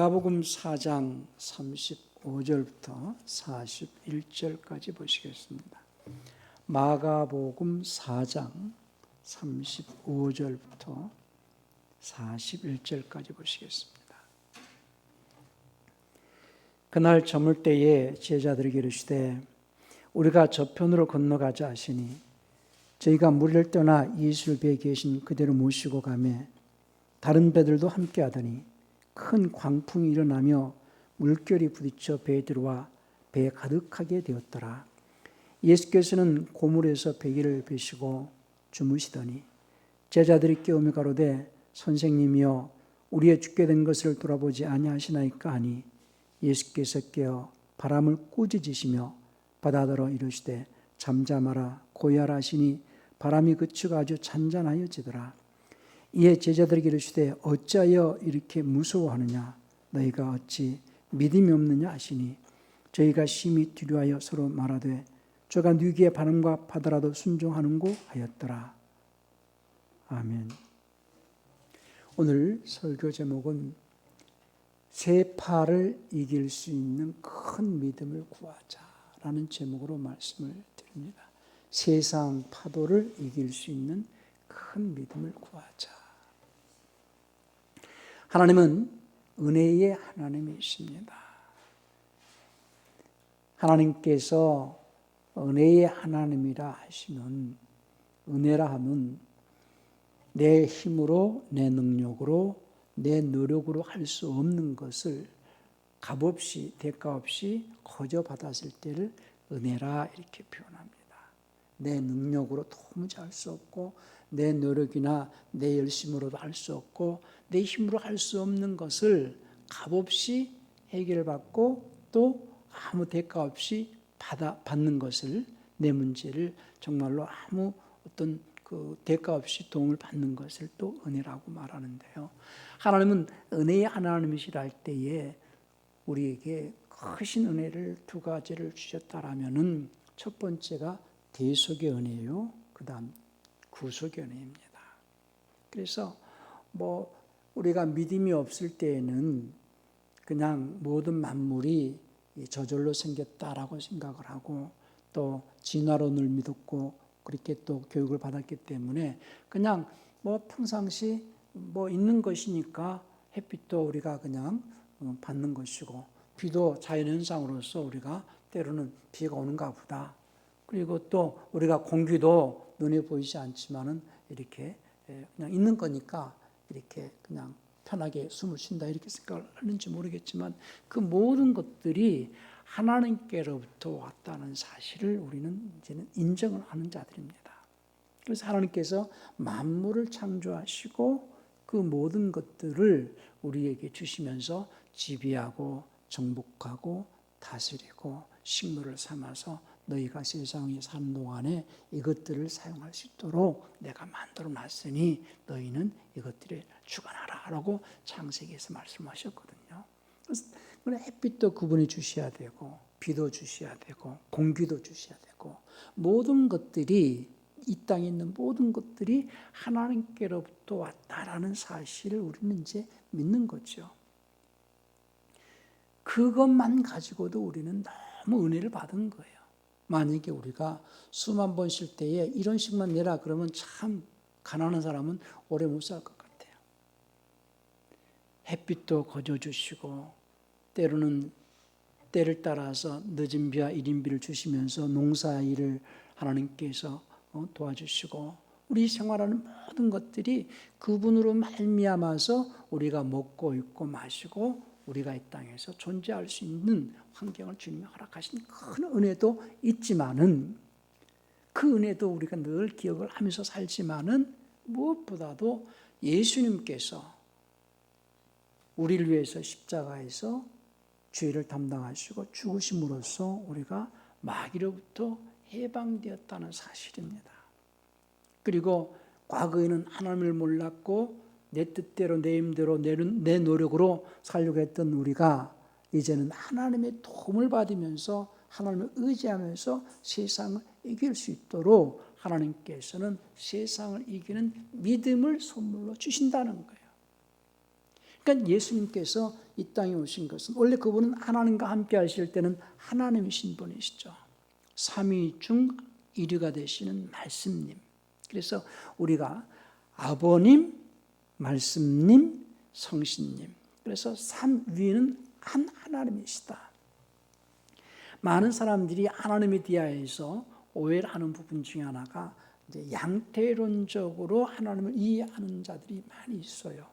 마가복음 4장 35절부터 41절까지 보시겠습니다. 마가복음 4장 35절부터 41절까지 보시겠습니다. 그날 저물 때에 제자들에게 이르시되 우리가 저편으로 건너가자 하시니 저희가 무리를 떠나 예수를 배에 계신 그대로 모시고 가매 다른 배들도 함께 하더니 큰 광풍이 일어나며 물결이 부딪혀 배에 들어와 배에 가득하게 되었더라. 예수께서는 고물에서 배기를 베시고 주무시더니 제자들이 깨우며 가로되 선생님이여 우리의 죽게 된 것을 돌아보지 아니하시나이까 하니 예수께서 깨어 바람을 꾸짖으시며 바다더러 이르시되 잠잠하라 고요하라 하시니 바람이 그치고 아주 잔잔하여지더라. 이에 제자들에게 이르시되 어찌하여 이렇게 무서워하느냐 너희가 어찌 믿음이 없느냐 하시니 저희가 심히 두려워하여 서로 말하되 저가 누기의 바람과 바다라도 순종하는고 하였더라. 아멘. 오늘 설교 제목은 세파를 이길 수 있는 큰 믿음을 구하자라는 제목으로 말씀을 드립니다. 세상 파도를 이길 수 있는 큰 믿음을 구하자. 하나님은 은혜의 하나님이십니다. 하나님께서 은혜의 하나님이라 하시면 은혜라 하면 내 힘으로 내 능력으로 내 노력으로 할 수 없는 것을 값없이 대가 없이 거저 받았을 때를 은혜라 이렇게 표현합니다. 내 능력으로 도무지 할 수 없고 내 노력이나 내 열심으로도 할 수 없고 내 힘으로 할 수 없는 것을 값없이 해결받고 또 아무 대가 없이 받는 것을 내 문제를 정말로 아무 어떤 그 대가 없이 도움을 받는 것을 또 은혜라고 말하는데요. 하나님은 은혜의 하나님이시라 할 때에 우리에게 크신 은혜를 두 가지를 주셨다라면은 첫 번째가 대속의 은혜요. 그다음 구속의 은혜입니다. 그래서 우리가 믿음이 없을 때에는 그냥 모든 만물이 저절로 생겼다라고 생각을 하고 또 진화론을 믿었고 그렇게 또 교육을 받았기 때문에 그냥 평상시 있는 것이니까 햇빛도 우리가 그냥 받는 것이고 비도 자연현상으로서 우리가 때로는 비가 오는가 보다. 그리고 또 우리가 공기도 눈에 보이지 않지만은 이렇게 그냥 있는 거니까 이렇게 그냥 편하게 숨을 쉰다 이렇게 생각을 하는지 모르겠지만 그 모든 것들이 하나님께로부터 왔다는 사실을 우리는 이제는 인정을 하는 자들입니다. 그래서 하나님께서 만물을 창조하시고 그 모든 것들을 우리에게 주시면서 지배하고 정복하고 다스리고 식물을 삼아서 너희가 세상에 사는 동안에 이것들을 사용할 수 있도록 내가 만들어 놨으니 너희는 이것들에 주관하라 라고 창세기에서 말씀하셨거든요. 그래서 햇빛도 그분이 주셔야 되고 비도 주셔야 되고 공기도 주셔야 되고 모든 것들이 이 땅에 있는 모든 것들이 하나님께로부터 왔다라는 사실을 우리는 이제 믿는 거죠. 그것만 가지고도 우리는 너무 은혜를 받은 거예요. 만약에 우리가 수만 번 쉴 때에 이런 식만 내라 그러면 참 가난한 사람은 오래 못 살 것 같아요. 햇빛도 거저주시고 때로는 때를 따라서 늦은 비와 이른 비를 주시면서 농사일을 하나님께서 도와주시고 우리 생활하는 모든 것들이 그분으로 말미암아서 우리가 먹고 입고 마시고 우리가 이 땅에서 존재할 수 있는 환경을 주님이 허락하신 큰 은혜도 있지만은 그 은혜도 우리가 늘 기억을 하면서 살지만은 무엇보다도 예수님께서 우리를 위해서 십자가에서 죄를 담당하시고 죽으심으로써 우리가 마귀로부터 해방되었다는 사실입니다. 그리고 과거에는 하나님을 몰랐고 내 뜻대로 내 힘대로 내 노력으로 살려고 했던 우리가 이제는 하나님의 도움을 받으면서 하나님을 의지하면서 세상을 이길 수 있도록 하나님께서는 세상을 이기는 믿음을 선물로 주신다는 거예요. 그러니까 예수님께서 이 땅에 오신 것은 원래 그분은 하나님과 함께 하실 때는 하나님이신 분이시죠. 삼위 중 1위가 되시는 말씀님. 그래서 우리가 아버님, 말씀님, 성신님. 그래서 삼위는 한 하나님이시다. 많은 사람들이 하나님에 대하여서 오해를 하는 부분 중에 하나가 이제 양태론적으로 하나님을 이해하는 자들이 많이 있어요.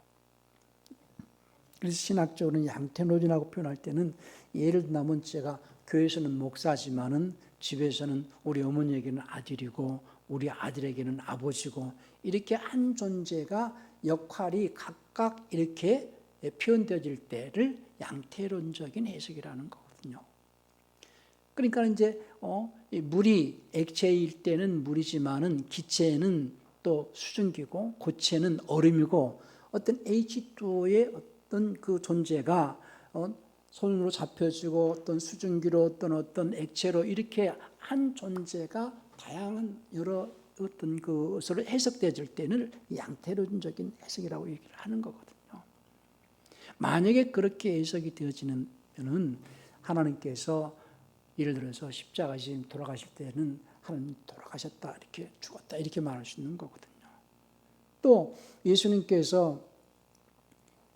그래서 신학적으로는 양태론이라고 표현할 때는 예를 들면 제가 교회에서는 목사지만은 집에서는 우리 어머니에게는 아들이고 우리 아들에게는 아버지고 이렇게 한 존재가 역할이 각각 이렇게 표현되어질 때를 양태론적인 해석이라는 거거든요. 그러니까 이제 물이 액체일 때는 물이지만은 기체는 또 수증기고 고체는 얼음이고 어떤 H2O의 어떤 그 존재가 손으로 잡혀지고 어떤 수증기로 어떤 액체로 이렇게 한 존재가 다양한 여러 어떤 것으로 해석되어질 때는 양태론적인 해석이라고 얘기를 하는 거거든요. 만약에 그렇게 해석이 되어지면은 하나님께서 예를 들어서 십자가에 돌아가실 때는 하나님 돌아가셨다 이렇게 죽었다 이렇게 말할 수 있는 거거든요. 또 예수님께서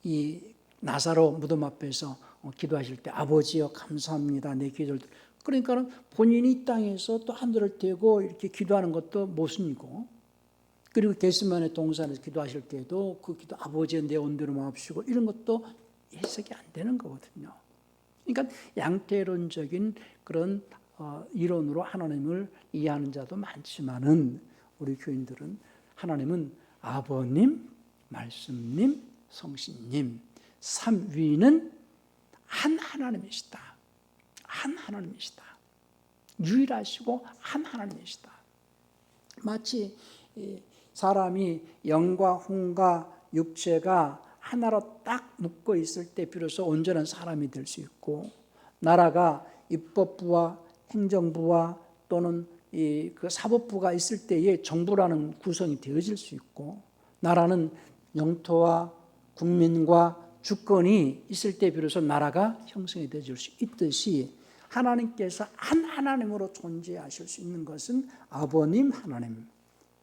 이 나사로 무덤 앞에서 기도하실 때 아버지여 감사합니다 내 기도를 그러니까 본인이 이 땅에서 또 하늘을 떼고 이렇게 기도하는 것도 모순이고 그리고 겟세마네 동산에서 기도하실 때도 그 기도 아버지여 내 온대로 마옵시고 이런 것도 해석이 안 되는 거거든요. 그러니까 양태론적인 그런 이론으로 하나님을 이해하는 자도 많지만은 우리 교인들은 하나님은 아버님, 말씀님, 성신님 삼위는 한 하나님이시다. 한 하나님이시다. 유일하시고 한 하나님이시다. 마치 사람이 영과 혼과 육체가 하나로 딱 묶어 있을 때 비로소 온전한 사람이 될 수 있고 나라가 입법부와 행정부와 또는 그 사법부가 있을 때에 정부라는 구성이 되어질 수 있고 나라는 영토와 국민과 주권이 있을 때 비로소 나라가 형성이 되어질 수 있듯이 하나님께서 한 하나님으로 존재하실 수 있는 것은 아버님 하나님,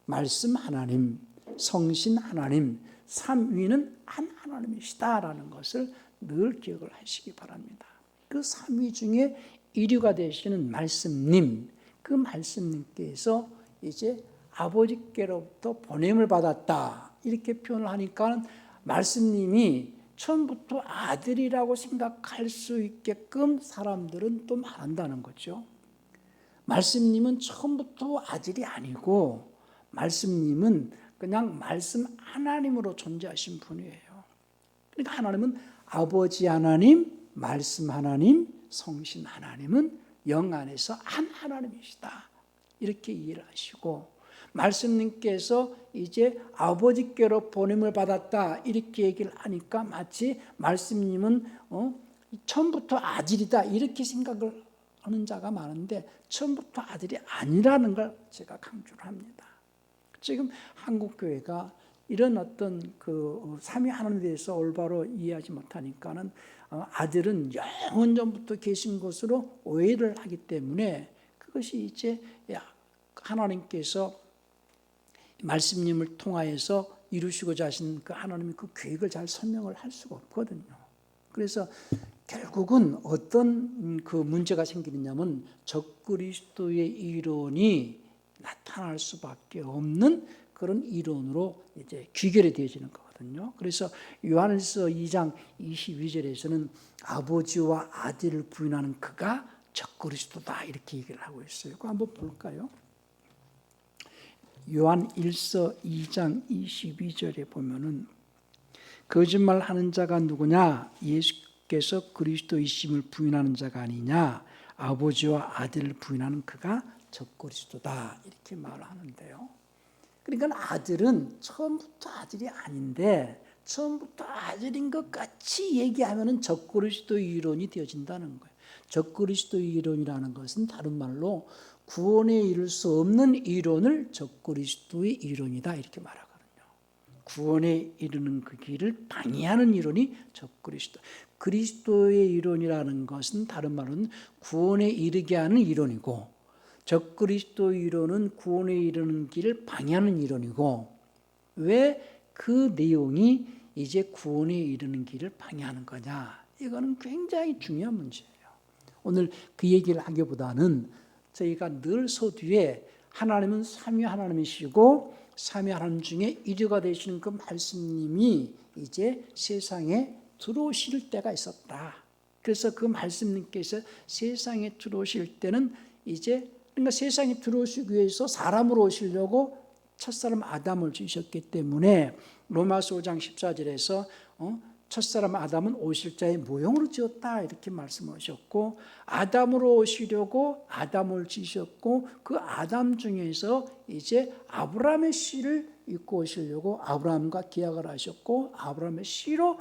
말씀 하나님, 성신 하나님, 삼위는 한 하나님이시다라는 것을 늘 기억을 하시기 바랍니다. 그 삼위 중에 1위가 되시는 말씀님, 그 말씀님께서 이제 아버지께로부터 보냄을 받았다 이렇게 표현을 하니까 말씀님이 처음부터 아들이라고 생각할 수 있게끔 사람들은 또 말한다는 거죠. 말씀님은 처음부터 아들이 아니고 말씀님은 그냥 말씀 하나님으로 존재하신 분이에요. 그러니까 하나님은 아버지 하나님, 말씀 하나님, 성신 하나님은 영 안에서 한 하나님이시다. 이렇게 이해를 하시고 말씀님께서 이제 아버지께로 보냄을 받았다 이렇게 얘기를 하니까 마치 말씀님은 처음부터 아들이다 이렇게 생각을 하는 자가 많은데 처음부터 아들이 아니라는 걸 제가 강조를 합니다. 지금 한국교회가 이런 어떤 그 삼위 하나님에 대해서 올바로 이해하지 못하니까는 아들은 영원 전부터 계신 것으로 오해를 하기 때문에 그것이 이제 하나님께서 말씀님을 통하여서 이루시고자 하신 그 하나님의 그 계획을 잘 설명을 할 수가 없거든요. 그래서 결국은 어떤 그 문제가 생기느냐면 적그리스도의 이론이 나타날 수밖에 없는 그런 이론으로 이제 귀결이 되어지는 거거든요. 그래서 요한일서 2장 22절에서는 아버지와 아들을 부인하는 그가 적그리스도다 이렇게 얘기를 하고 있어요. 그거 한번 볼까요? 요한일서 2장 22절에 보면은 거짓말하는 자가 누구냐? 예수께서 그리스도이심을 부인하는 자가 아니냐? 아버지와 아들을 부인하는 그가 적그리스도다 이렇게 말하는데요. 그러니까 아들은 처음부터 아들이 아닌데 처음부터 아들인 것 같이 얘기하면은 적그리스도의 이론이 되어진다는 거예요. 적그리스도의 이론이라는 것은 다른 말로 구원에 이를 수 없는 이론을 적그리스도의 이론이다 이렇게 말하거든요. 구원에 이르는 그 길을 방해하는 이론이 적그리스도. 그리스도의 이론이라는 것은 다른 말로는 구원에 이르게 하는 이론이고, 적그리스도 이론은 구원에 이르는 길을 방해하는 이론이고, 왜 그 내용이 이제 구원에 이르는 길을 방해하는 거냐? 이거는 굉장히 중요한 문제예요. 오늘 그 얘기를 하기보다는 저희가 늘 서두에 하나님은 삼위 하나님이시고 삼위 하나님 중에 일위가 되시는 그 말씀님이 이제 세상에 들어오실 때가 있었다. 그래서 그 말씀님께서 세상에 들어오실 때는 이제 그러니까 세상에 들어오시기 위해서 사람으로 오시려고 첫사람 아담을 지으셨기 때문에 로마서 5장 14절에서 첫사람 아담은 오실 자의 모형으로 지었다 이렇게 말씀하셨고, 아담으로 오시려고 아담을 지으셨고, 그 아담 중에서 이제 아브라함의 씨를 입고 오시려고 아브라함과 계약을 하셨고, 아브라함의 씨로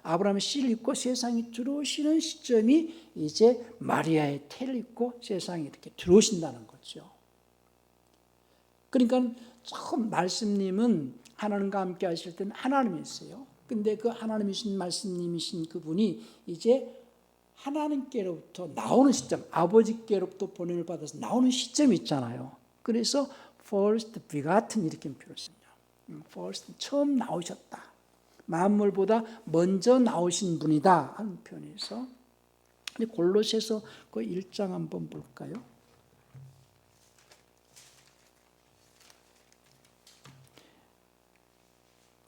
아브라함의 씨를 입고 세상에 들어오시는 시점이 이제 마리아의 태를 입고 세상에 이렇게 들어오신다는 거죠. 그러니까 처음 말씀님은 하나님과 함께 하실 때는 하나님이었어요. 근데 그 하나님이신 말씀님이신 그분이 이제 하나님께로부터 나오는 시점, 아버지께로부터 보냄을 받아서 나오는 시점이 있잖아요. 그래서 first begotten 이렇게 표현했습니다. first, 처음 나오셨다. 만물보다 먼저 나오신 분이다 하는 표현에서, 골로새서 그 1장 한번 볼까요?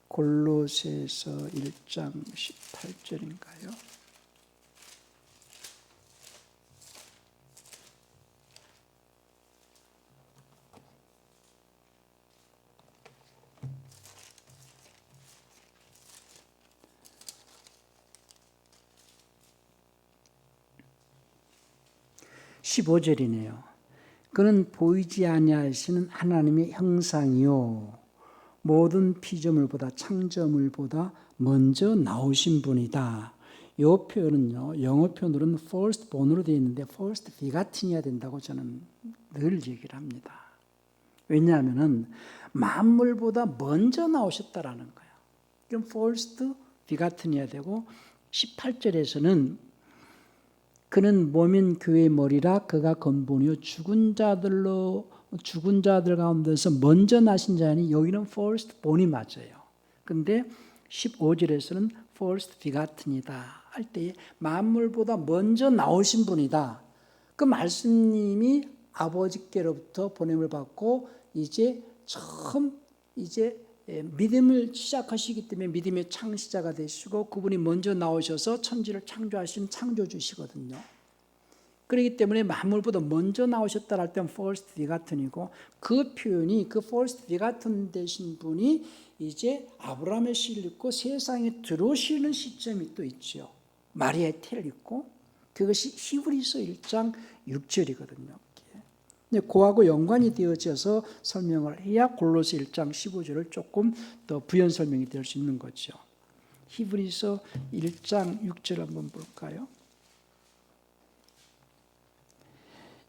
골로새서 1장 18절인가요? (15절이네요) 그는 보이지 아니하시는 하나님의 형상이요 모든 피조물보다 창조물보다 먼저 나오신 분이다. 이 표현은요, 영어 표현으로는 first born으로 되어 있는데 first begotten이어야 된다고 저는 늘 얘기를 합니다. 왜냐하면 만물보다 먼저 나오셨다라는 거예요. 그럼 first begotten이어야 되고, 18절에서는 그는 몸인 교회의 머리라 그가 근본이요 죽은 자들 가운데서 먼저 나신 자니, 여기는 first born이 맞아요. 근데 15절에서는 first begotten이다 할 때에 만물보다 먼저 나오신 분이다. 그 말씀님이 아버지께로부터 보냄을 받고 이제 처음 이제 믿음을 시작하시기 때문에 믿음의 창시자가 되시고, 그분이 먼저 나오셔서 천지를 창조하신 창조주시거든요. 그렇기 때문에 만물보다 먼저 나오셨다 할 때는 first begotten이고, 그 표현이 그 first begotten 되신 분이 이제 아브라함의 씨를 입고 세상에 들어오시는 시점이 또 있죠. 마리아의 태를 입고, 그것이 히브리서 1장 6절이거든요. 그하고 연관이 되어져서 설명을 해야 골로새 1장 15절을 조금 더 부연 설명이 될 수 있는 거죠. 히브리서 1장 6절 한번 볼까요?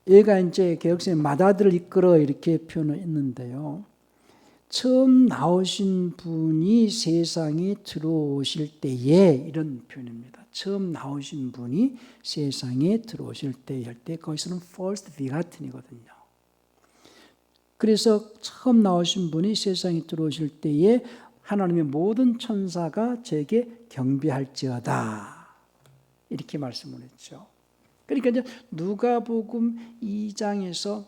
얘가 이제 개혁성의 맏아들을 이끌어 이렇게 표현을 했는데요. 처음 나오신 분이 세상에 들어오실 때에, 이런 표현입니다. 처음 나오신 분이 세상에 들어오실 때에 할 때, 거기서는 first begotten이거든요. 그래서 처음 나오신 분이 세상에 들어오실 때에 하나님의 모든 천사가 제게 경배할지어다 이렇게 말씀을 했죠. 그러니까 이제 누가복음 2장에서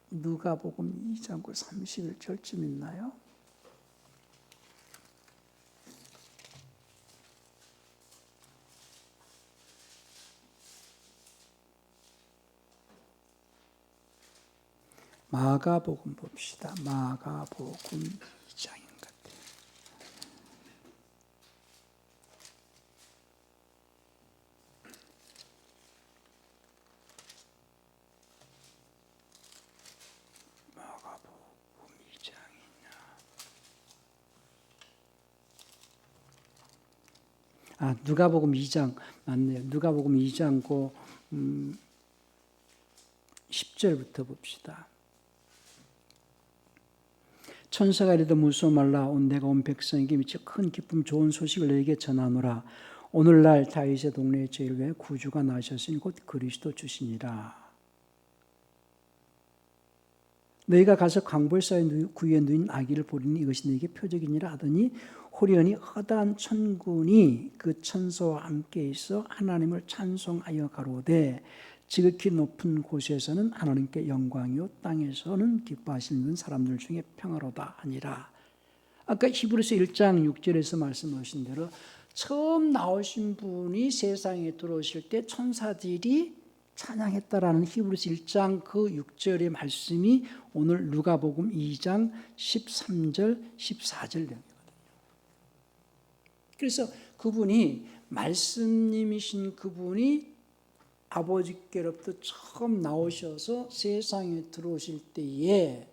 누가복음 2장 31절쯤 있나요? 마가복음 봅시다. 마가복음 2장인 것 같아요. 마가복음 2장이냐? 누가복음 2장 맞네요. 누가복음 2장 10절부터 봅시다. 천사가 이르되 무서워 말라. 내가 온 백성에게 미쳐 큰 기쁨 좋은 소식을 너에게 전하노라. 오늘날 다윗의 동네에 저희를 위해 구주가 나셨으니 곧 그리스도 주시니라. 너희가 가서 강볼 사이 구유에 누인 아기를 보리니 이것이 너에게 표적이니라 하더니 호련히 허다한 천군이 그 천사와 함께 있어 하나님을 찬송하여 가로되 지극히 높은 곳에서는 하나님께 영광이요 땅에서는 기뻐하시는 사람들 중에 평화로다 하니라. 아까 히브리서 1장 6절에서 말씀하신 대로 처음 나오신 분이 세상에 들어오실 때 천사들이 찬양했다라는 히브리서 1장 그 6절의 말씀이 오늘 누가복음 2장 13절 14절 내용이거든요. 그래서 그분이 말씀님이신 그분이 아버지께로부터 처음 나오셔서 세상에 들어오실 때에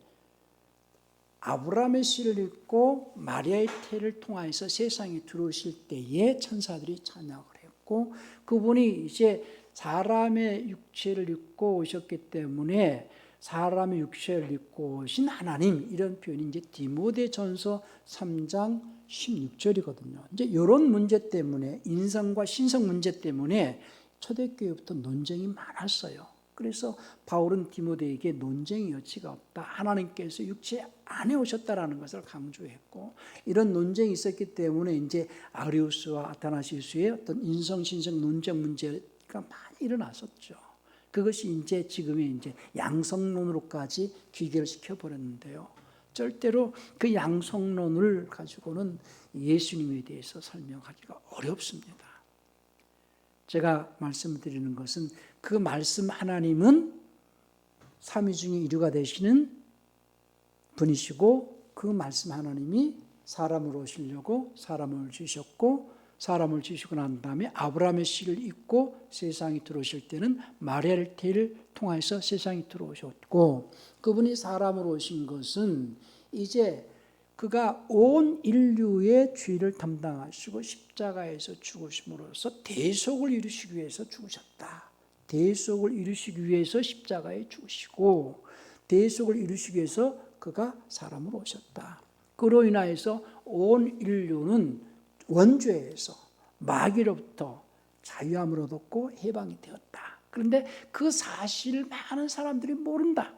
아브라함의 씨를 입고 마리아의 태를 통하여서 세상에 들어오실 때에 천사들이 찬양을 했고 그분이 이제 사람의 육체를 입고 오셨기 때문에 사람의 육체를 입고 오신 하나님 이런 표현이 이제 디모데전서 3장 16절이거든요. 이제 이런 문제 때문에 인성과 신성 문제 때문에 초대교회부터 논쟁이 많았어요. 그래서 바울은 디모데에게 논쟁의 여지가 없다. 하나님께서 육체 안에 오셨다라는 것을 강조했고 이런 논쟁이 있었기 때문에 이제 아리우스와 아타나시우스의 어떤 인성 신성 논쟁 문제가 많이 일어났었죠. 그것이 이제 지금의 이제 양성론으로까지 귀결 시켜 버렸는데요. 절대로 그 양성론을 가지고는 예수님에 대해서 설명하기가 어렵습니다. 제가 말씀드리는 것은 그 말씀 하나님은 삼위 중에 이류가 되시는 분이시고 그 말씀 하나님이 사람으로 오시려고 사람을 주셨고 사람을 주시고 난 다음에 아브라함의 씨를 입고 세상에 들어오실 때는 마리아의 태를 통해서 세상에 들어오셨고 그분이 사람으로 오신 것은 이제 그가 온 인류의 죄를 담당하시고 십자가에서 죽으심으로써 대속을 이루시기 위해서 죽으셨다. 대속을 이루시기 위해서 십자가에 죽으시고 대속을 이루시기 위해서 그가 사람으로 오셨다. 그로 인하여서 온 인류는 원죄에서 마귀로부터 자유함을 얻었고 해방이 되었다. 그런데 그 사실을 많은 사람들이 모른다.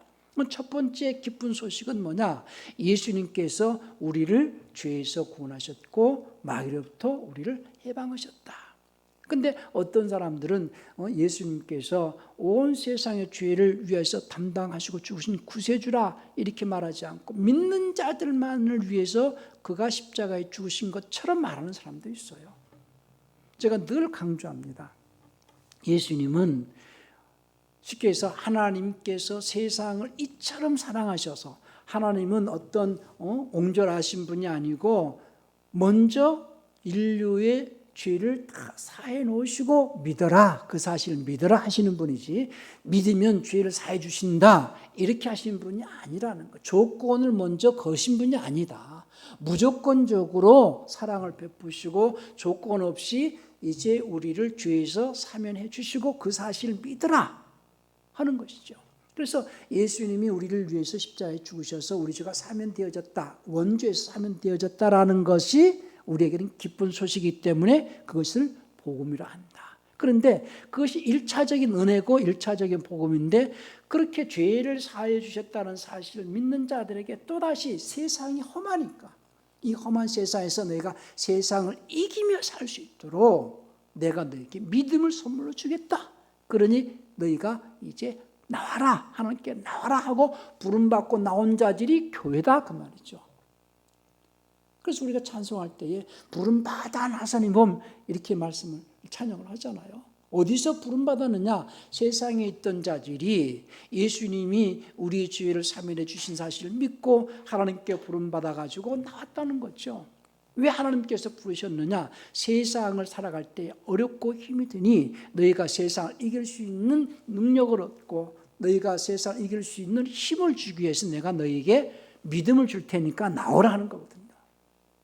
첫 번째 기쁜 소식은 뭐냐? 예수님께서 우리를 죄에서 구원하셨고 마귀로부터 우리를 해방하셨다. 그런데 어떤 사람들은 예수님께서 온 세상의 죄를 위해서 담당하시고 죽으신 구세주라 이렇게 말하지 않고 믿는 자들만을 위해서 그가 십자가에 죽으신 것처럼 말하는 사람도 있어요. 제가 늘 강조합니다. 예수님은 쉽게 해서 하나님께서 세상을 이처럼 사랑하셔서 하나님은 어떤 옹졸하신 분이 아니고 먼저 인류의 죄를 다 사해 놓으시고 믿어라 그 사실을 믿어라 하시는 분이지 믿으면 죄를 사해 주신다 이렇게 하시는 분이 아니라는 거. 조건을 먼저 거신 분이 아니다. 무조건적으로 사랑을 베푸시고 조건 없이 이제 우리를 죄에서 사면해 주시고 그 사실을 믿어라 하는 것이죠. 그래서 예수님이 우리를 위해서 십자가에 죽으셔서 우리 죄가 사면되어졌다. 원죄에서 사면되어졌다라는 것이 우리에게는 기쁜 소식이기 때문에 그것을 복음이라 한다. 그런데 그것이 1차적인 은혜고 1차적인 복음인데 그렇게 죄를 사해 주셨다는 사실을 믿는 자들에게 또다시 세상이 험하니까 이 험한 세상에서 너희가 세상을 이기며 살 수 있도록 내가 너희에게 믿음을 선물로 주겠다. 그러니 너희가 이제 나와라 하나님께 나와라 하고 부름받고 나온 자들이 교회다 그 말이죠. 그래서 우리가 찬송할 때에 부름받아 나사님 봄 이렇게 말씀을 찬양을 하잖아요. 어디서 부름받았느냐? 세상에 있던 자들이 예수님이 우리의 죄를 사면해 주신 사실을 믿고 하나님께 부름받아 가지고 나왔다는 거죠. 왜 하나님께서 부르셨느냐? 세상을 살아갈 때 어렵고 힘이 드니 너희가 세상을 이길 수 있는 능력을 얻고 너희가 세상을 이길 수 있는 힘을 주기 위해서 내가 너희에게 믿음을 줄 테니까 나오라 하는 거거든요.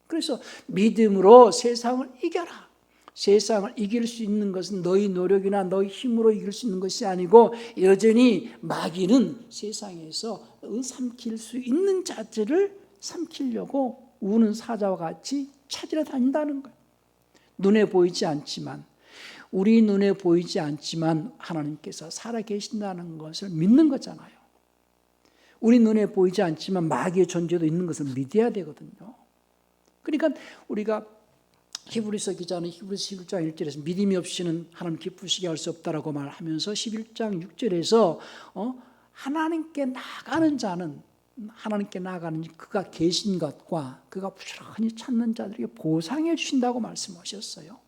그래서 믿음으로 세상을 이겨라. 세상을 이길 수 있는 것은 너희 노력이나 너희 힘으로 이길 수 있는 것이 아니고 여전히 마귀는 세상에서 삼킬 수 있는 자들을 삼키려고 우는 사자와 같이 찾으러 다닌다는 거예요. 눈에 보이지 않지만, 우리 눈에 보이지 않지만 하나님께서 살아계신다는 것을 믿는 거잖아요. 우리 눈에 보이지 않지만 마귀의 존재도 있는 것을 믿어야 되거든요. 그러니까 우리가 히브리서 기자는 히브리서 11장 1절에서 믿음이 없이는 하나님 기쁘시게 할 수 없다라고 말하면서 11장 6절에서 하나님께 나가는 자는, 하나님께 나가는 그가 계신 것과 그가 부지런히 찾는 자들에게 보상해 주신다고 말씀하셨어요.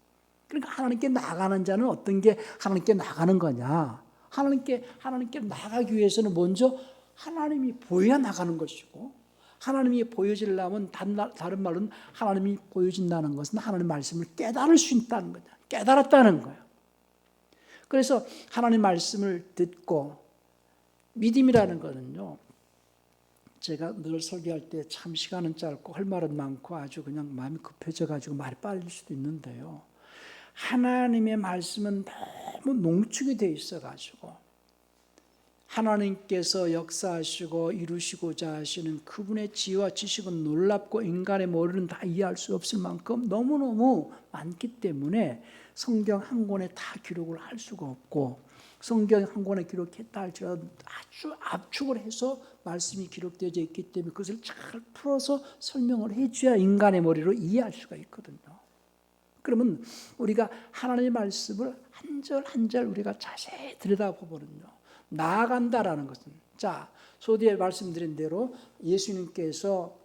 그러니까 하나님께 나가는 자는 어떤 게 하나님께 나가는 거냐? 하나님께 나가기 위해서는 먼저 하나님이 보여야 나가는 것이고, 하나님이 보여지려면 다른 말로는 하나님이 보여진다는 것은 하나님 말씀을 깨달을 수 있다는 거죠. 깨달았다는 거예요. 그래서 하나님 말씀을 듣고, 믿음이라는 거는요, 제가 늘 설교할 때 참 시간은 짧고 할 말은 많고 아주 그냥 마음이 급해져가지고 말이 빨릴 수도 있는데요, 하나님의 말씀은 너무 농축이 되어 있어가지고 하나님께서 역사하시고 이루시고자 하시는 그분의 지혜와 지식은 놀랍고 인간의 머리는 다 이해할 수 없을 만큼 너무너무 많기 때문에 성경 한 권에 다 기록을 할 수가 없고, 성경 한 권에 기록했다 할지라도 아주 압축을 해서 말씀이 기록되어 있기 때문에 그것을 잘 풀어서 설명을 해줘야 인간의 머리로 이해할 수가 있거든요. 그러면 우리가 하나님의 말씀을 한 절 한 절 우리가 자세히 들여다보면요, 나아간다라는 것은, 자, 소디에 말씀드린 대로 예수님께서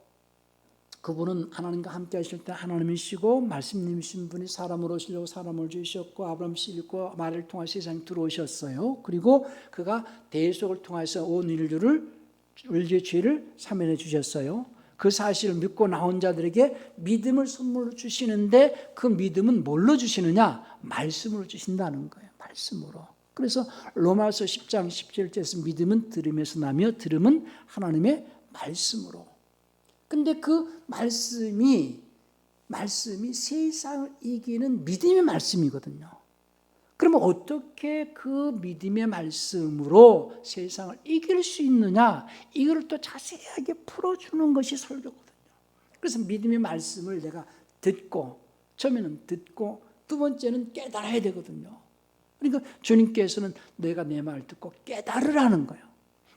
그분은 하나님과 함께 하실 때 하나님이시고 말씀님이신 분이 사람으로 오시려고 사람을 주셨고 아브라함 씨고 말을 통해 세상에 들어오셨어요. 그리고 그가 대속을 통해서 온 인류의 죄를 사면해 주셨어요. 그 사실을 믿고 나온 자들에게 믿음을 선물로 주시는데, 그 믿음은 뭘로 주시느냐? 말씀으로 주신다는 거예요. 말씀으로. 그래서 로마서 10장 17절에서 믿음은 들음에서 나며 들음은 하나님의 말씀으로. 근데 그 말씀이 세상을 이기는 믿음의 말씀이거든요. 그러면 어떻게 그 믿음의 말씀으로 세상을 이길 수 있느냐? 이걸 또 자세하게 풀어주는 것이 설교거든요. 그래서 믿음의 말씀을 내가 듣고, 처음에는 듣고 두 번째는 깨달아야 되거든요. 그러니까 주님께서는 내가 내 말 듣고 깨달으라는 거예요.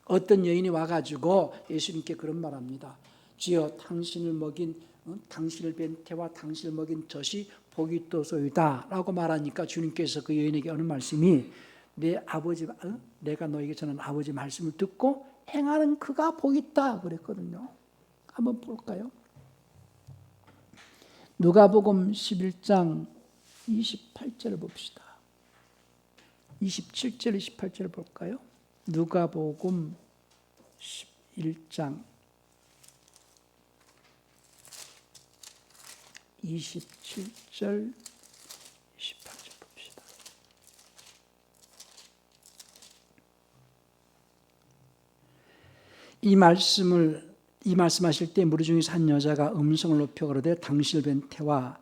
어떤 여인이 와가지고 예수님께 그런 말합니다. 주여, 당신을 먹인 당신을 뵌 태와 당신을 먹인 젖이 복이 있도소이다 라고 말하니까 주님께서 그 여인에게 하는 말씀이, 내 아버지, 내가 너에게 전한 아버지 말씀을 듣고 행하는 그가 복이 있다 그랬거든요. 한번 볼까요? 누가복음 11장 28절을 봅시다. 27절 28절 볼까요? 누가복음 11장 27절 28절 봅시다. 이 말씀하실 때 무리 중에서 한 여자가 음성을 높여 가로되 당신을 뵌 태와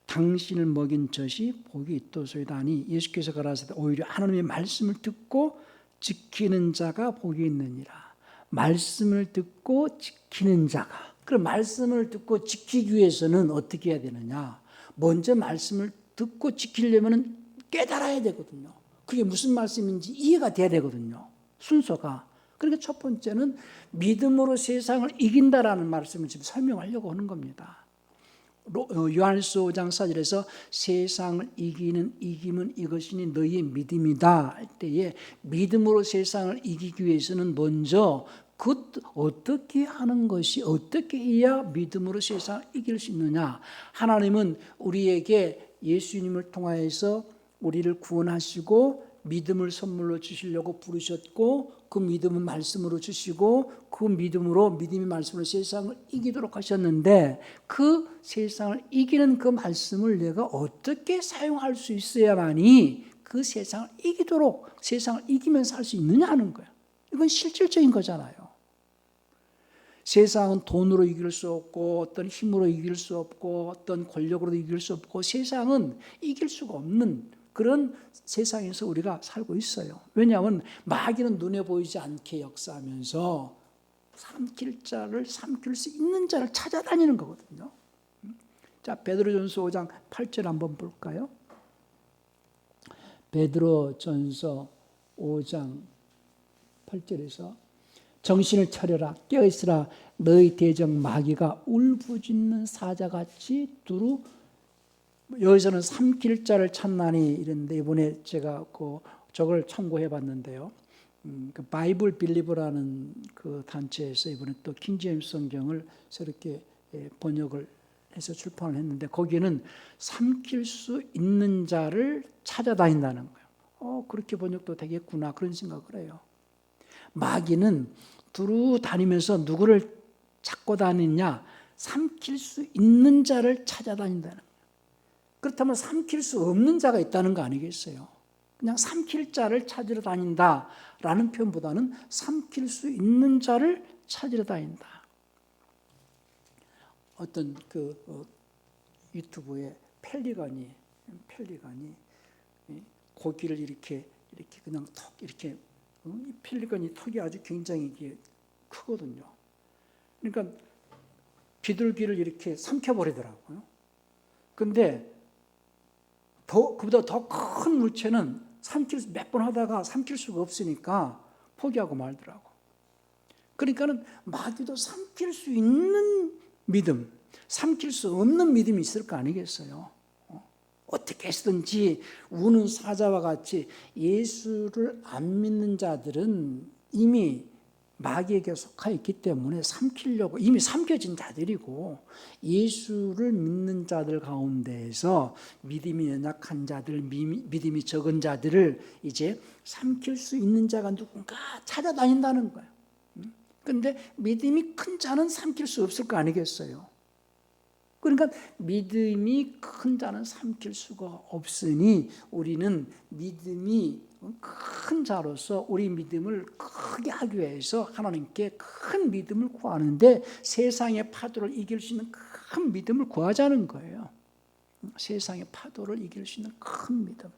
당신을 먹인 젖이 복이 있도소이다 하니, 예수께서 가라사대 오히려 하나님의 말씀을 듣고 지키는 자가 복이 있느니라. 말씀을 듣고 지키는 자가. 그럼 말씀을 듣고 지키기 위해서는 어떻게 해야 되느냐? 먼저 말씀을 듣고 지키려면 깨달아야 되거든요. 그게 무슨 말씀인지 이해가 돼야 되거든요. 순서가. 그러니까 첫 번째는 믿음으로 세상을 이긴다라는 말씀을 지금 설명하려고 하는 겁니다. 요한일서 5장 4절에서 세상을 이김은 이것이니 너희의 믿음이다 할 때에, 믿음으로 세상을 이기기 위해서는 먼저 어떻게 하는 것이, 어떻게 해야 믿음으로 세상을 이길 수 있느냐? 하나님은 우리에게 예수님을 통하여서 우리를 구원하시고 믿음을 선물로 주시려고 부르셨고, 그 믿음은 말씀으로 주시고, 그 믿음의 말씀으로 세상을 이기도록 하셨는데, 그 세상을 이기는 그 말씀을 내가 어떻게 사용할 수 있어야만이 그 세상을 이기도록, 세상을 이기면서 할 수 있느냐 하는 거예요. 이건 실질적인 거잖아요. 세상은 돈으로 이길 수 없고, 어떤 힘으로 이길 수 없고, 어떤 권력으로 이길 수 없고, 세상은 이길 수가 없는 그런 세상에서 우리가 살고 있어요. 왜냐하면 마귀는 눈에 보이지 않게 역사하면서 삼킬 수 있는 자를 찾아다니는 거거든요. 자, 베드로전서 5장 8절 한번 볼까요? 베드로전서 5장 8절에서 정신을 차려라, 깨어있으라, 너희 대적 마귀가 울부짖는 사자같이 두루. 여기서는 삼킬 자를 찾나니 이랬는데, 이번에 제가 저걸 참고해 봤는데요. 그 바이블 빌리버라는 그 단체에서 이번에 또 킹제임스 성경을 새롭게 번역을 해서 출판을 했는데, 거기는 삼킬 수 있는 자를 찾아다닌다는 거예요. 그렇게 번역도 되겠구나, 그런 생각을 해요. 마귀는 두루 다니면서 누구를 찾고 다니냐? 삼킬 수 있는 자를 찾아다닌다는 거예요. 그렇다면 삼킬 수 없는 자가 있다는 거 아니겠어요? 그냥 삼킬 자를 찾으러 다닌다라는 표현보다는 삼킬 수 있는 자를 찾으러 다닌다. 어떤 유튜브에 펠리건이 고기를 이렇게 그냥 톡 이렇게, 이 펠리건이 턱이 아주 굉장히 크거든요. 그러니까 비둘기를 이렇게 삼켜버리더라고요. 근데 그보다 더 큰 물체는 몇 번 하다가 삼킬 수가 없으니까 포기하고 말더라고. 그러니까는 마귀도 삼킬 수 있는 믿음, 삼킬 수 없는 믿음이 있을 거 아니겠어요? 어떻게 해서든지 우는 사자와 같이 예수를 안 믿는 자들은 이미 마귀에게 속하 있기 때문에 삼키려고, 이미 삼켜진 자들이고, 예수를 믿는 자들 가운데에서 믿음이 연약한 자들, 믿음이 적은 자들을 이제 삼킬 수 있는 자가 누군가 찾아다닌다는 거예요. 그런데 믿음이 큰 자는 삼킬 수 없을 거 아니겠어요? 그러니까 믿음이 큰 자는 삼킬 수가 없으니 우리는 믿음이 큰 자로서 우리 믿음을 크게 하기 위해서 하나님께 큰 믿음을 구하는데, 세상의 파도를 이길 수 있는 큰 믿음을 구하자는 거예요. 세상의 파도를 이길 수 있는 큰 믿음.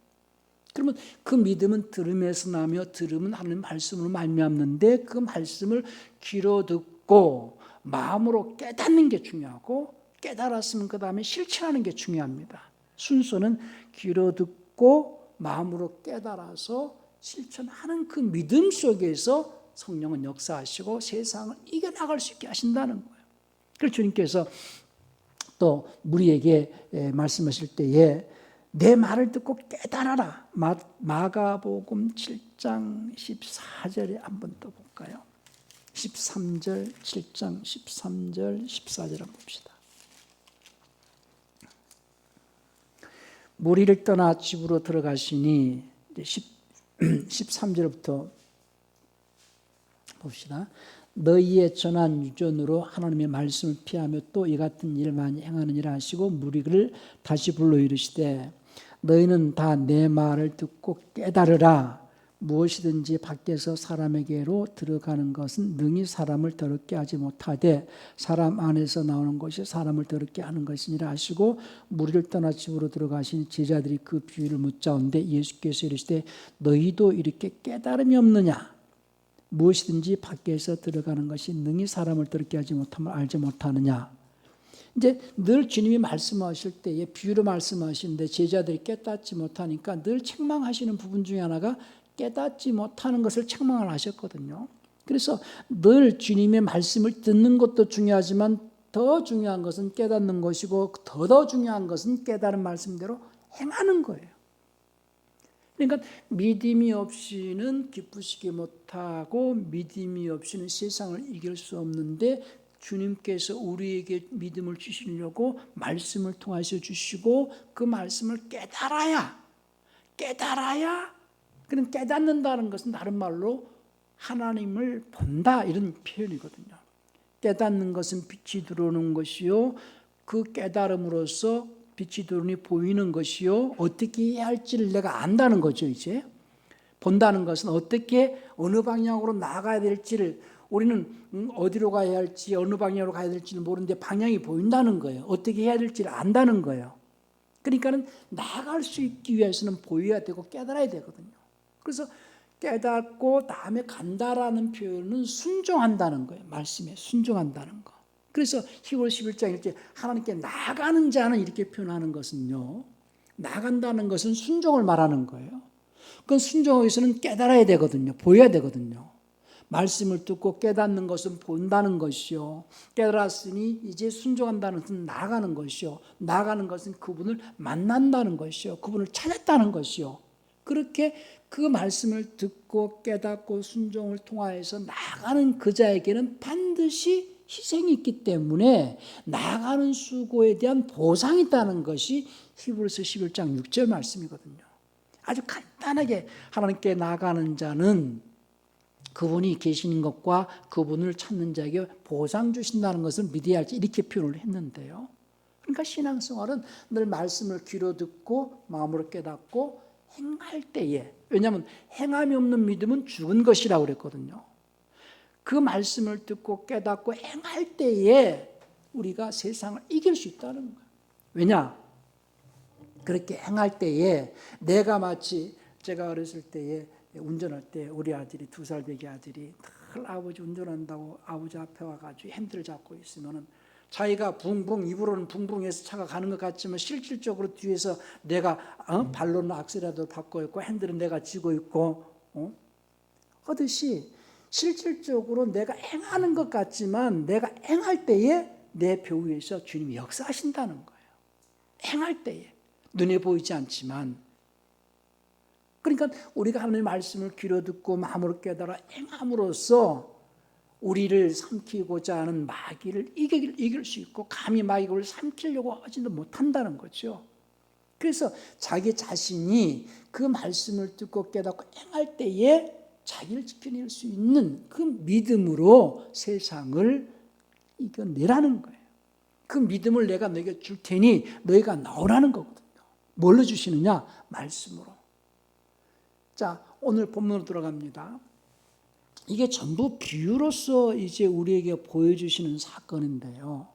그러면 그 믿음은 들음에서 나며, 들음은 하나님 말씀으로 말미암는데, 그 말씀을 귀로 듣고 마음으로 깨닫는 게 중요하고, 깨달았으면 그 다음에 실천하는 게 중요합니다. 순서는 귀로 듣고 마음으로 깨달아서 실천하는 그 믿음 속에서 성령은 역사하시고 세상을 이겨나갈 수 있게 하신다는 거예요. 그래서 주님께서 또 무리에게 말씀하실 때에 내 말을 듣고 깨달아라. 마가복음 7장 14절에 한번 또 볼까요? 13절, 7장 13절, 14절 한번 봅시다. 무리를 떠나 집으로 들어가시니, 13절부터 봅시다. 너희의 전한 유전으로 하나님의 말씀을 피하며 또 이 같은 일 많이 행하느니라 하시고, 무리를 다시 불러 이르시되 너희는 다 내 말을 듣고 깨달으라. 무엇이든지 밖에서 사람에게로 들어가는 것은 능히 사람을 더럽게 하지 못하되 사람 안에서 나오는 것이 사람을 더럽게 하는 것이니라 하시고, 무리를 떠나 집으로 들어가신 제자들이 그 비유를 묻자온데 예수께서 이르시되 너희도 이렇게 깨달음이 없느냐? 무엇이든지 밖에서 들어가는 것이 능히 사람을 더럽게 하지 못함을 알지 못하느냐? 이제 늘 주님이 말씀하실 때에 비유로 말씀하시는데 제자들이 깨닫지 못하니까 늘 책망하시는 부분 중에 하나가 깨닫지 못하는 것을 책망을 하셨거든요. 그래서 늘 주님의 말씀을 듣는 것도 중요하지만 더 중요한 것은 깨닫는 것이고, 더 중요한 것은 깨달은 말씀대로 행하는 거예요. 그러니까 믿음이 없이는 기쁘시게 못하고 믿음이 없이는 세상을 이길 수 없는데, 주님께서 우리에게 믿음을 주시려고 말씀을 통하여 주시고, 그 말씀을 깨달아야 그럼 깨닫는다는 것은 다른 말로 하나님을 본다, 이런 표현이거든요. 깨닫는 것은 빛이 들어오는 것이요, 그 깨달음으로써 빛이 들어오니 보이는 것이요, 어떻게 해야 할지를 내가 안다는 거죠. 이제 본다는 것은 어떻게, 어느 방향으로 나가야 될지를, 우리는 어디로 가야 할지 어느 방향으로 가야 될지는 모르는데 방향이 보인다는 거예요. 어떻게 해야 될지를 안다는 거예요. 그러니까는 나갈 수 있기 위해서는 보여야 되고 깨달아야 되거든요. 그래서 깨닫고 다음에 간다라는 표현은 순종한다는 거예요. 말씀에 순종한다는 거. 그래서 히브리 11장 이렇게 하나님께 나가는 자는 이렇게 표현하는 것은요, 나간다는 것은 순종을 말하는 거예요. 그건 순종하기 위해서는 깨달아야 되거든요. 보여야 되거든요. 말씀을 듣고 깨닫는 것은 본다는 것이요, 깨달았으니 이제 순종한다는 것은 나아가는 것이요, 나아가는 것은 그분을 만난다는 것이요, 그분을 찾았다는 것이요. 그렇게 그 말씀을 듣고 깨닫고 순종을 통하여서 나아가는 그 자에게는 반드시 희생이 있기 때문에 나아가는 수고에 대한 보상이 있다는 것이 히브리서 11장 6절 말씀이거든요. 아주 간단하게 하나님께 나아가는 자는 그분이 계시는 것과 그분을 찾는 자에게 보상 주신다는 것을 믿어야 할지 이렇게 표현을 했는데요. 그러니까 신앙생활은 늘 말씀을 귀로 듣고 마음으로 깨닫고 행할 때에, 왜냐하면 행함이 없는 믿음은 죽은 것이라고 그랬거든요. 그 말씀을 듣고 깨닫고 행할 때에 우리가 세상을 이길 수 있다는 거예요. 왜냐? 그렇게 행할 때에 내가 마치 제가 어렸을 때에 운전할 때 우리 아들이 2살 되기 아들이 늘 아버지 운전한다고 아버지 앞에 와가지고 핸들을 잡고 있으면은 자기가 붕붕 입으로는 붕붕해서 차가 가는 것 같지만 실질적으로 뒤에서 내가 발로는 악셀이라도 밟고 있고 핸들은 내가 쥐고 있고 하듯이 실질적으로 내가 행하는 것 같지만 내가 행할 때에 내 배 위에서 주님이 역사하신다는 거예요. 행할 때에 눈에 보이지 않지만, 그러니까 우리가 하나님의 말씀을 귀로 듣고 마음으로 깨달아 행함으로써 우리를 삼키고자 하는 마귀를 이길 수 있고 감히 마귀를 삼키려고 하지도 못한다는 거죠. 그래서 자기 자신이 그 말씀을 듣고 깨닫고 행할 때에 자기를 지켜낼 수 있는 그 믿음으로 세상을 이겨내라는 거예요. 그 믿음을 내가 너에게 줄 테니 너희가 나오라는 거거든요. 뭘로 주시느냐? 말씀으로. 자, 오늘 본문으로 들어갑니다. 이게 전부 비유로서 이제 우리에게 보여주시는 사건인데요.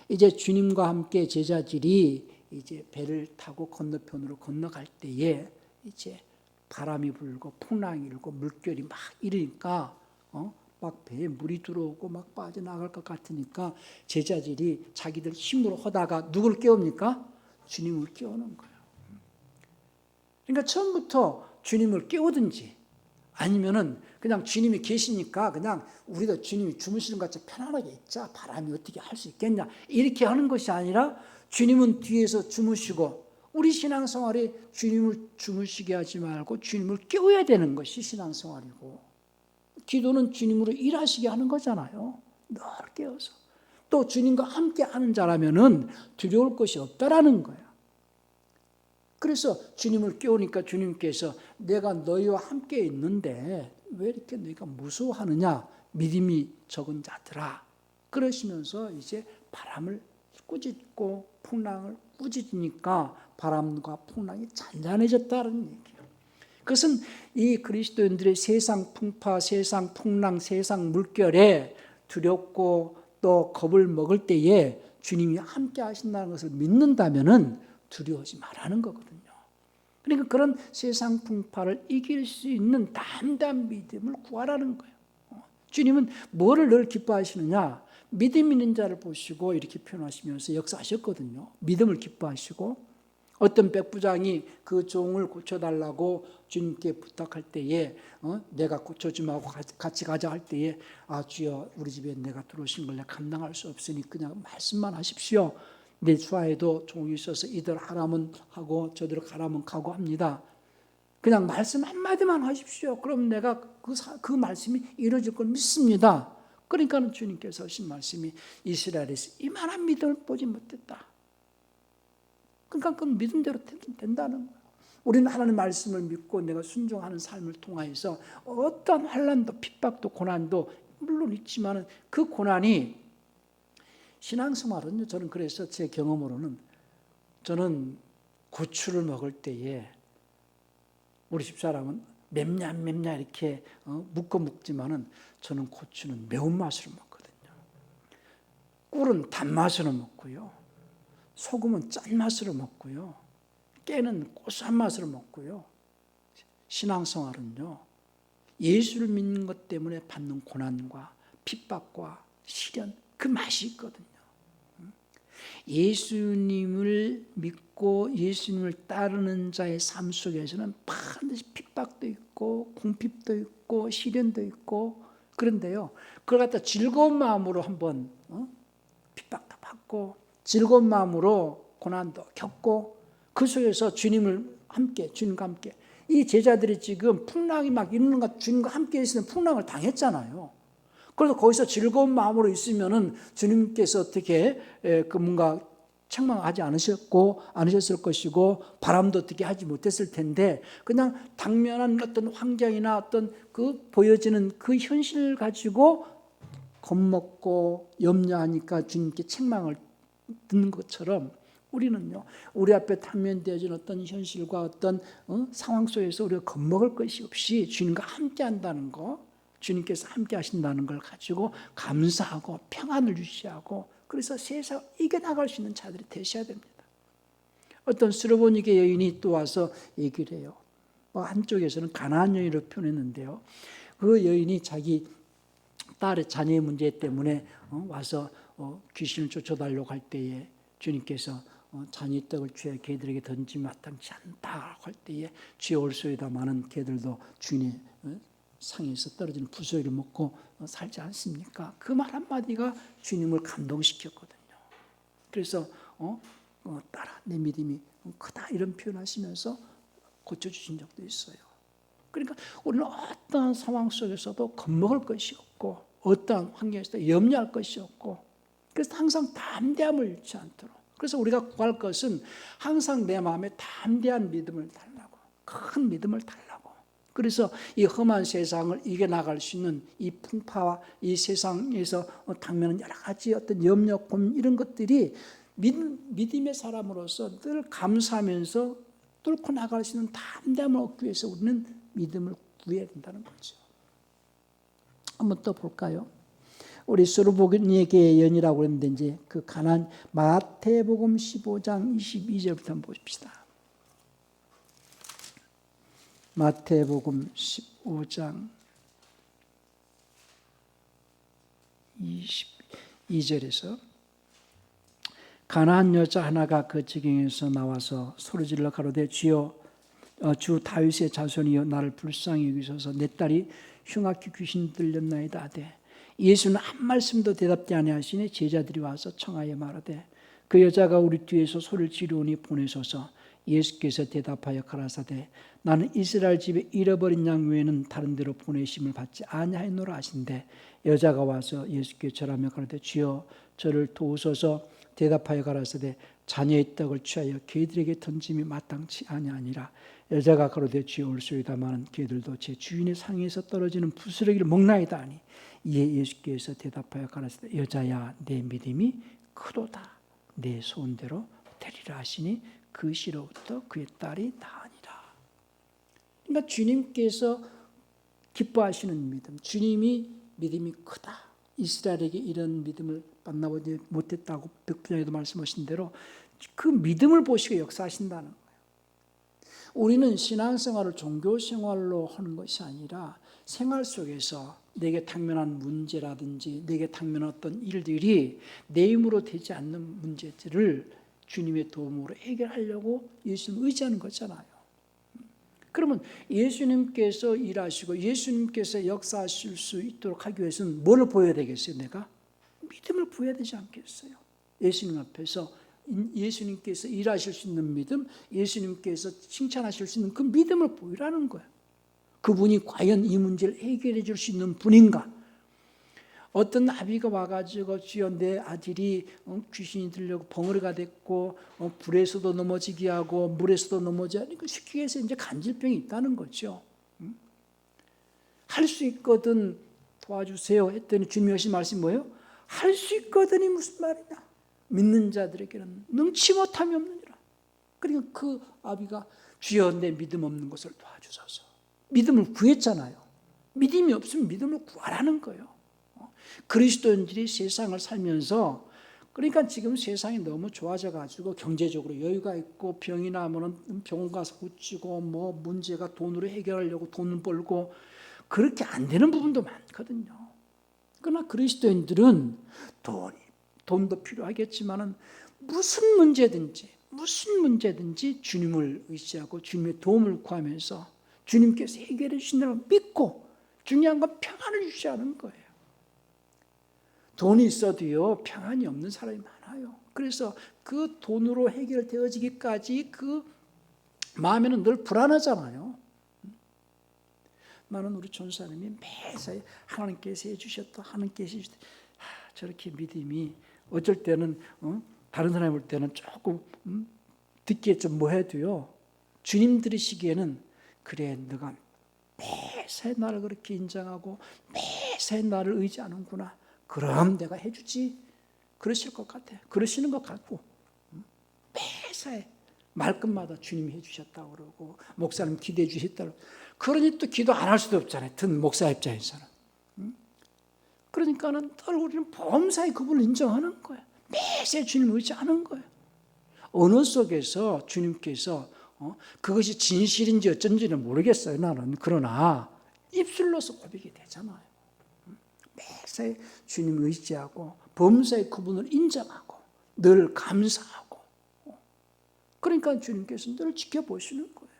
이제 주님과 함께 제자들이 이제 배를 타고 건너편으로 건너갈 때에 이제 바람이 불고 풍랑이 일고 물결이 막 일으니까 막 배에 물이 들어오고 막 빠져나갈 것 같으니까 제자들이 자기들 힘으로 하다가 누구를 깨웁니까? 주님을 깨우는 거예요. 그러니까 처음부터 주님을 깨우든지 아니면은 그냥 주님이 계시니까 그냥 우리도 주님이 주무시는 것 같이 편안하게 있자, 바람이 어떻게 할 수 있겠냐 이렇게 하는 것이 아니라 주님은 뒤에서 주무시고, 우리 신앙생활이 주님을 주무시게 하지 말고 주님을 깨워야 되는 것이 신앙생활이고, 기도는 주님으로 일하시게 하는 거잖아요. 늘 깨워서. 또 주님과 함께 하는 자라면은 두려울 것이 없다라는 거예요. 그래서 주님을 깨우니까 주님께서 내가 너희와 함께 있는데 왜 이렇게 너희가 무서워하느냐, 믿음이 적은 자들아, 그러시면서 이제 바람을 꾸짖고 풍랑을 꾸짖으니까 바람과 풍랑이 잔잔해졌다는 얘기예요. 그것은 이 그리스도인들의 세상 풍파, 세상 풍랑, 세상 물결에 두렵고 또 겁을 먹을 때에 주님이 함께 하신다는 것을 믿는다면은 두려워하지 말라는 거거든요. 그러니까 그런 세상 풍파를 이길 수 있는 담대한 믿음을 구하라는 거예요. 주님은 뭐를 늘 기뻐하시느냐? 믿음 있는 자를 보시고 이렇게 표현하시면서 역사하셨거든요. 믿음을 기뻐하시고, 어떤 백부장이 그 종을 고쳐달라고 주님께 부탁할 때에 내가 고쳐주마 하고 같이 가자 할 때에 주여 우리 집에 내가 들어오신 걸 내가 감당할 수 없으니 그냥 말씀만 하십시오. 내 수하에도 종이 있어서 이들 하라면 하고 저들 가라면 가고 합니다. 그냥 말씀 한마디만 하십시오. 그럼 내가 그 말씀이 이루어질 걸 믿습니다. 그러니까 주님께서 하신 말씀이 이스라엘에서 이만한 믿음을 보지 못했다. 그러니까 그 믿음대로 된다는 거예요. 우리는 하나님의 말씀을 믿고 내가 순종하는 삶을 통하여서 어떤 환난도 핍박도 고난도 물론 있지만 그 고난이, 신앙생활은요, 저는 그래서 제 경험으로는 저는 고추를 먹을 때에 우리 집사람은 맵냐 이렇게 묶어 먹지만은 저는 고추는 매운맛으로 먹거든요. 꿀은 단맛으로 먹고요. 소금은 짠맛으로 먹고요. 깨는 고소한 맛으로 먹고요. 신앙생활은요, 예수를 믿는 것 때문에 받는 고난과 핍박과 시련, 그 맛이 있거든요. 예수님을 믿고 예수님을 따르는 자의 삶 속에서는 반드시 핍박도 있고 궁핍도 있고 시련도 있고, 그런데요, 그걸 갖다 즐거운 마음으로 한번 핍박도 받고 즐거운 마음으로 고난도 겪고 그 속에서 주님과 함께 이 제자들이 지금 풍랑이 막 있는 것, 주님과 함께 있으면 풍랑을 당했잖아요. 그래서 거기서 즐거운 마음으로 있으면은 주님께서 어떻게 뭔가 책망하지 않으셨을 것이고 바람도 어떻게 하지 못했을 텐데, 그냥 당면한 어떤 환경이나 어떤 그 보여지는 그 현실을 가지고 겁먹고 염려하니까 주님께 책망을 듣는 것처럼, 우리는요, 우리 앞에 당면되어진 어떤 현실과 어떤 상황 속에서 우리가 겁먹을 것이 없이 주님과 함께 한다는 거, 주님께서 함께 하신다는 걸 가지고 감사하고 평안을 유지하고, 그래서 세상을 이겨나갈 수 있는 자들이 되셔야 됩니다. 어떤 스로보니게 여인이 또 와서 얘기를 해요. 한쪽에서는 가나안 여인으로 표현했는데요, 그 여인이 자기 딸의 자녀의 문제 때문에 와서 귀신을 쫓아달라고 할 때에 주님께서 자녀의 떡을 취해 개들에게 던지면 마땅치 않다 할 때에 주의 올소이다마는 개들도 주인의 상에서 떨어지는 부스러기를 먹고 살지 않습니까? 그 말 한마디가 주님을 감동시켰거든요. 그래서 딸아, 내 믿음이 크다, 이런 표현하시면서 고쳐주신 적도 있어요. 그러니까 우리는 어떠한 상황 속에서도 겁먹을 것이 없고 어떠한 환경에서도 염려할 것이 없고, 그래서 항상 담대함을 잃지 않도록, 그래서 우리가 구할 것은 항상 내 마음에 담대한 믿음을 달라고, 큰 믿음을 달라고. 그래서 이 험한 세상을 이겨나갈 수 있는 이 풍파와 이 세상에서 당면한 여러 가지 어떤 염려, 고민, 이런 것들이 믿음의 사람으로서 늘 감사하면서 뚫고 나갈 수 있는 담대함을 얻기 위해서 우리는 믿음을 구해야 된다는 거죠. 한번 또 볼까요? 우리 스로보니게의 연이라고 했는데, 이제 그 가나안, 마태복음 15장 22절부터 한번 보십시다. 마태복음 15장 22절에서 가나안 여자 하나가 그 지경에서 나와서 소리질러 가로되 주여 주 다윗의 자손이여 나를 불쌍히 여기소서, 내 딸이 흉악히 귀신 들렸나이다 하되, 예수는 한 말씀도 대답지 아니하시니 제자들이 와서 청하여 말하되 그 여자가 우리 뒤에서 소리를 지르오니 보내소서. 예수께서 대답하여 가라사대 나는 이스라엘 집에 잃어버린 양 외에는 다른 데로 보내심을 받지 아니하였노라 하신대, 여자가 와서 예수께 절하며 가라되 주여 저를 도우소서. 대답하여 가라사대 자녀의 떡을 취하여 개들에게 던짐이 마땅치 아니하니라. 여자가 가로되 주여 올소이다마는 개들도 제 주인의 상에서 떨어지는 부스러기를 먹나이다 하니, 이에 예수께서 대답하여 가라사대 여자야 내 믿음이 크도다, 내 소원대로 되리라 하시니 그 시로부터 그의 딸이 나으니라. 그러니까 주님께서 기뻐하시는 믿음, 주님이 믿음이 크다, 이스라엘에게 이런 믿음을 만나보지 못했다고 백부장에도 말씀하신 대로 그 믿음을 보시고 역사하신다는 거예요. 우리는 신앙생활을 종교생활로 하는 것이 아니라 생활 속에서 내게 당면한 문제라든지 내게 당면한 어떤 일들이 내 힘으로 되지 않는 문제들을 주님의 도움으로 해결하려고 예수님 의지하는 거잖아요. 그러면 예수님께서 일하시고 예수님께서 역사하실 수 있도록 하기 위해서는 뭘 보여야 되겠어요? 내가 믿음을 보여야 되지 않겠어요? 예수님 앞에서 예수님께서 일하실 수 있는 믿음, 예수님께서 칭찬하실 수 있는 그 믿음을 보이라는 거예요. 그분이 과연 이 문제를 해결해 줄 수 있는 분인가? 어떤 아비가 와가지고 주여 내 아들이 귀신이 들려고 벙어리가 됐고 불에서도 넘어지게 하고 물에서도 넘어지게 하니까 쉽게 해서 이제 간질병이 있다는 거죠. 할 수 있거든 도와주세요 했더니 주님이 하신 말씀이 뭐예요? 할 수 있거든이 무슨 말이냐? 믿는 자들에게는 능치 못함이 없느니라. 그러니까 그 아비가 주여 내 믿음 없는 것을 도와주소서. 믿음을 구했잖아요. 믿음이 없으면 믿음을 구하라는 거예요. 그리스도인들이 세상을 살면서, 그러니까 지금 세상이 너무 좋아져 가지고 경제적으로 여유가 있고 병이 나면 병원 가서 고치고 뭐 문제가 돈으로 해결하려고 돈을 벌고, 그렇게 안 되는 부분도 많거든요. 그러나 그리스도인들은 돈도 필요하겠지만은 무슨 문제든지 주님을 의지하고 주님의 도움을 구하면서 주님께서 해결해 주신다고 믿고, 중요한 건 평안을 유지하는 거예요. 돈이 있어도요, 평안이 없는 사람이 많아요. 그래서 그 돈으로 해결되어지기까지 그 마음에는 늘 불안하잖아요. 나는 우리 전사님이 매사에 하나님께서 해주셨다, 하나님께서 해주셨다. 저렇게 믿음이 어쩔 때는 다른 사람이 볼 때는 조금 듣기에 좀 뭐해도요, 주님 들으시기에는 그래, 너가 매사에 나를 그렇게 인정하고 매사에 나를 의지하는구나, 그럼 내가 해주지, 그러실 것 같아요. 그러시는 것 같고, 매사에 말끝마다 주님이 해주셨다고 그러고 목사님 기도해 주셨다고. 그러니 또 기도 안 할 수도 없잖아요, 듣는 목사 입장에서는. 그러니까는 늘 우리는 범사에 그분을 인정하는 거예요. 매사에 주님을 의지하는 거예요. 언어 속에서 주님께서 그것이 진실인지 어쩐지는 모르겠어요, 나는. 그러나 입술로서 고백이 되잖아요. 매사에 주님을 의지하고 범사에 그분을 인정하고 늘 감사하고, 그러니까 주님께서 늘 지켜보시는 거예요.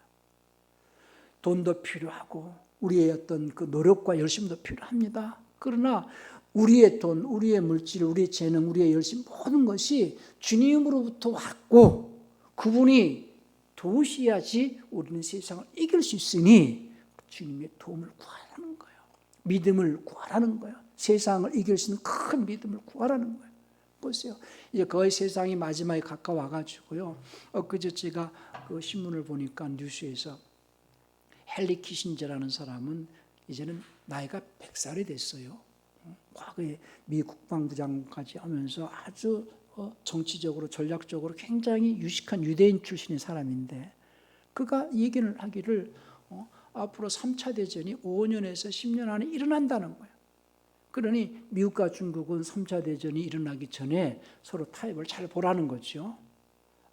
돈도 필요하고 우리의 어떤 그 노력과 열심도 필요합니다. 그러나 우리의 돈, 우리의 물질, 우리의 재능, 우리의 열심, 모든 것이 주님으로부터 왔고 그분이 도우셔야지 우리는 세상을 이길 수 있으니 주님의 도움을 구하라는 거예요. 믿음을 구하라는 거예요. 세상을 이길 수 있는 큰 믿음을 구하라는 거예요. 보세요. 이제 거의 세상이 마지막에 가까워가지고요. 엊그제 제가 그 신문을 보니까 뉴스에서 헨리 키신저라는 사람은 이제는 나이가 100살이 됐어요. 과거에 미 국방부장까지 하면서 아주 정치적으로 전략적으로 굉장히 유식한 유대인 출신의 사람인데, 그가 얘기를 하기를 앞으로 3차 대전이 5년에서 10년 안에 일어난다는 거예요. 그러니 미국과 중국은 3차 대전이 일어나기 전에 서로 타협을 잘 보라는 거죠.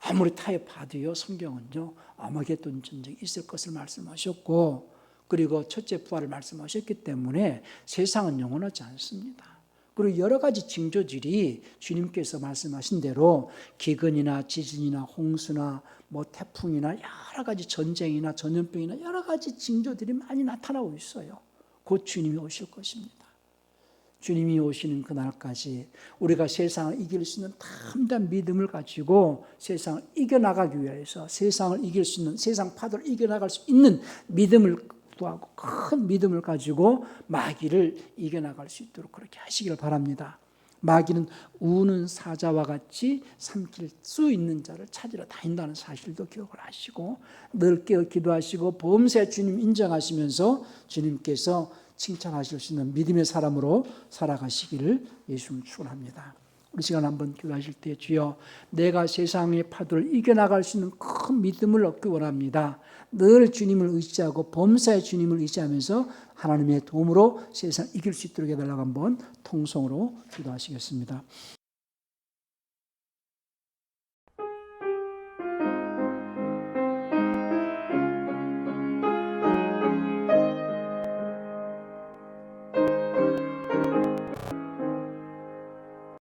아무리 타협하도요, 성경은요, 아마겟돈 전쟁이 있을 것을 말씀하셨고, 그리고 첫째 부활을 말씀하셨기 때문에 세상은 영원하지 않습니다. 그리고 여러 가지 징조들이 주님께서 말씀하신 대로 기근이나 지진이나 홍수나 뭐 태풍이나 여러 가지 전쟁이나 전염병이나 여러 가지 징조들이 많이 나타나고 있어요. 곧 주님이 오실 것입니다. 주님이 오시는 그날까지 우리가 세상을 이길 수 있는 담대한 믿음을 가지고 세상을 이겨나가기 위해서, 세상을 이길 수 있는, 세상 파도를 이겨나갈 수 있는 믿음을 구하고 큰 믿음을 가지고 마귀를 이겨나갈 수 있도록 그렇게 하시기를 바랍니다. 마귀는 우는 사자와 같이 삼킬 수 있는 자를 찾으러 다닌다는 사실도 기억을 하시고 늘 깨어 기도하시고 범세 주님 인정하시면서 주님께서 칭찬하실 수 있는 믿음의 사람으로 살아가시기를 예수님 축원합니다. 우리 시간 한번 기도하실 때, 주여, 내가 세상의 파도를 이겨나갈 수 있는 큰 믿음을 얻기 원합니다. 늘 주님을 의지하고 범사의 주님을 의지하면서 하나님의 도움으로 세상을 이길 수 있도록 해달라고 한번 통성으로 기도하시겠습니다.